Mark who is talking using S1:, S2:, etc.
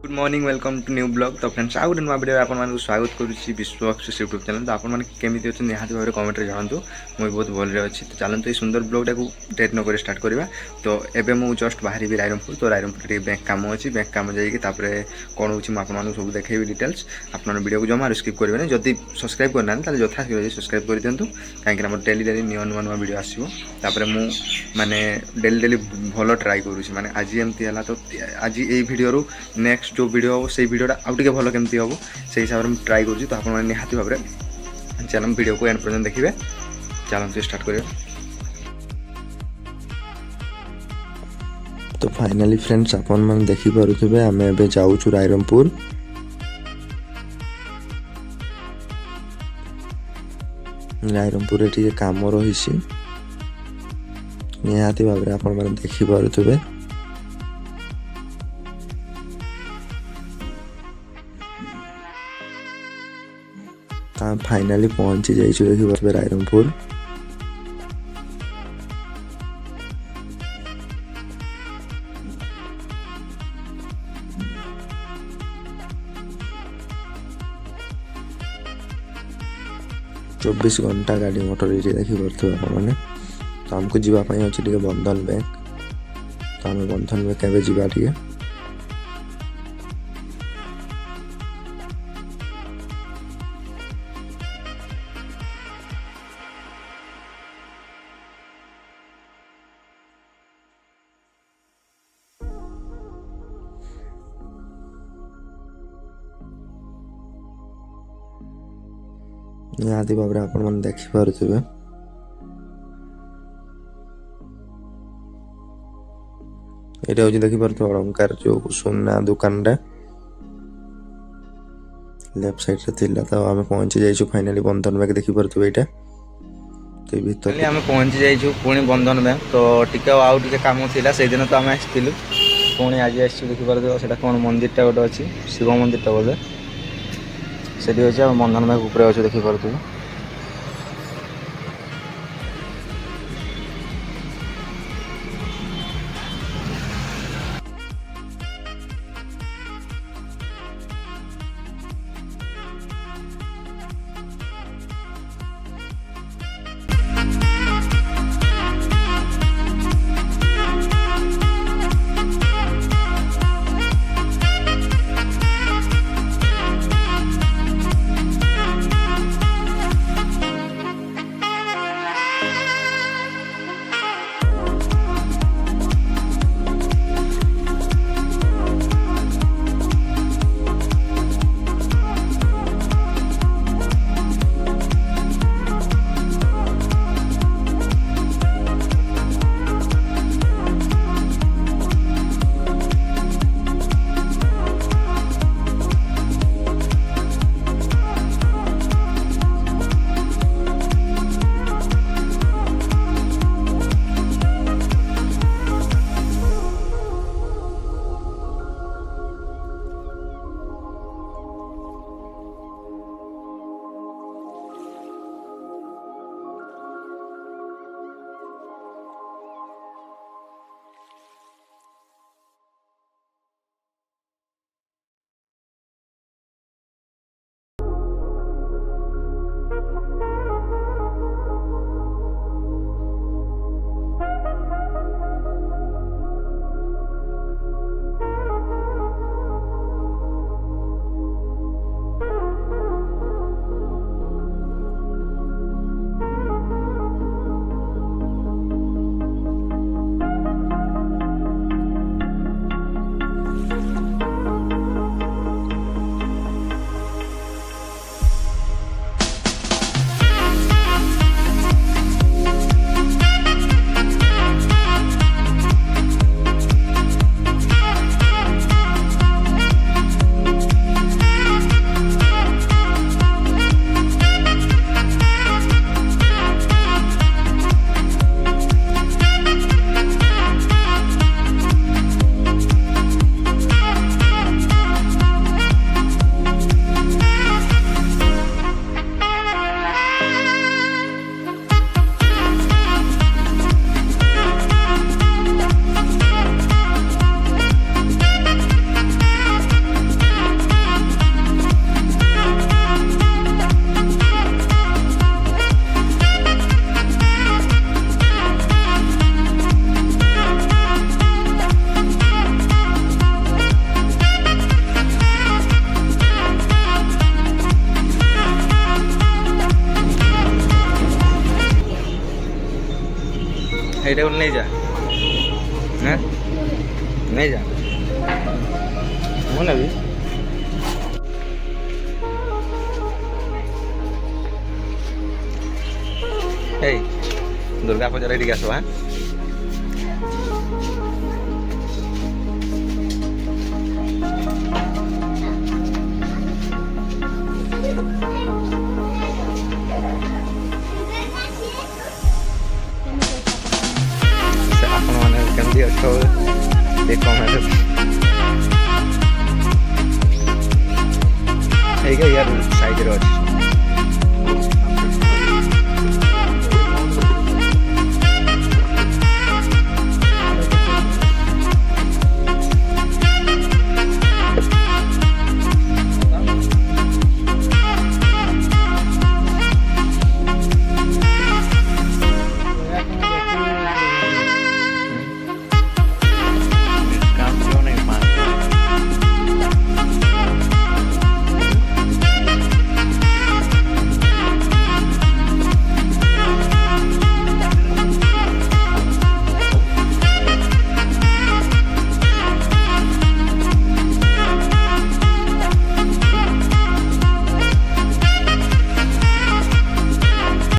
S1: Good morning welcome to new blog. तो friends आउ गोटे नुआ वीडियो आपको स्वागत करुच्ची विश्वक्सेस यूट्यूब चैनल। तो आपने केमी अच्छे निहाती भाव में कमेंट जानतु मुझे बहुत भल अच्छी। तो चलते ये सुंदर ब्लॉगटा को डेट नक स्टार्ट करवा। तो एवं मुझे जस्ट बाहर रायरमपुर। तो रायरमपुर बैंक कम अच्छी बैंक कम जाइए कौन हो सब देखी डिटेल्स। आप वीडियो को जमा स्किप करेंगे जदि सब्सक्राइब करना यथा सब्सक्राइब कर दिंतु कहीं मोर डेली डेली नुआ नुआ नुआ वीडियो आसो। मुझे माने डेली डेली भल ट्राए करुँच माने आज एमती है। तो आज ये वीडियो नेक्स्ट जो वीडियो हम से वीडियोटा आउ टे भल केमती हम से हिसाब से ट्राए करुँच। तो आपने निहाती भाव में चैनल वीडियो को एंड पर्यंत देखिए। चलते स्टार्ट करें।
S2: तो फाइनाली फ्रेंड्स अपन मन देखि पारुथिबे आमे एबे जाउछु रायरमपुर। रायरमपुर रे काम रहिछि निहाती भाव में अपन मन देखि पारुथिबे। फाइनाली पहुंची जाइछु देखि पारुथिबे रायरमपुर। चौबीस घंटा गाड़ी मोटर ये देखी पारे आपने। तो आमको जीवाई अच्छे टे बंधन बैंक। तो आम बंधन बैंक एवं जीवा टे निहाती भाव में आपण मैंने देखिपे। ये हूँ देखिपे अलंकार जो सुना दुकान लेफ्ट साइड रे थिला। तो आम पहुंची जाइछु फाइनाली बंधन बैंक देखिपे यहाँ। तो भीतर
S1: आम पहुंची जाइछु पुणी बंधन बैंक। तो टिके आउ टे कम था से दिन। तो आम आसलु पुणी आज देखिपे से कौन मंदिर टा गोटे अच्छी शिव मंदिर टा बोधे से अच्छे बंधन बैंक ऊपर अच्छे देखिपे। এইটা করে নেই যা, হ্যাঁ নেই যা, ମୁଁ ନେବି। ଏଇ ଦୁର୍ଗା ପୂଜାରେ ଏଠିକି ଆସିବ। ହାଁ ଆପଣମାନେ କେମିତି ଅଛ ଟିକେ କମେଣ୍ଟ এইটা ইয়ার সাইডের আছে।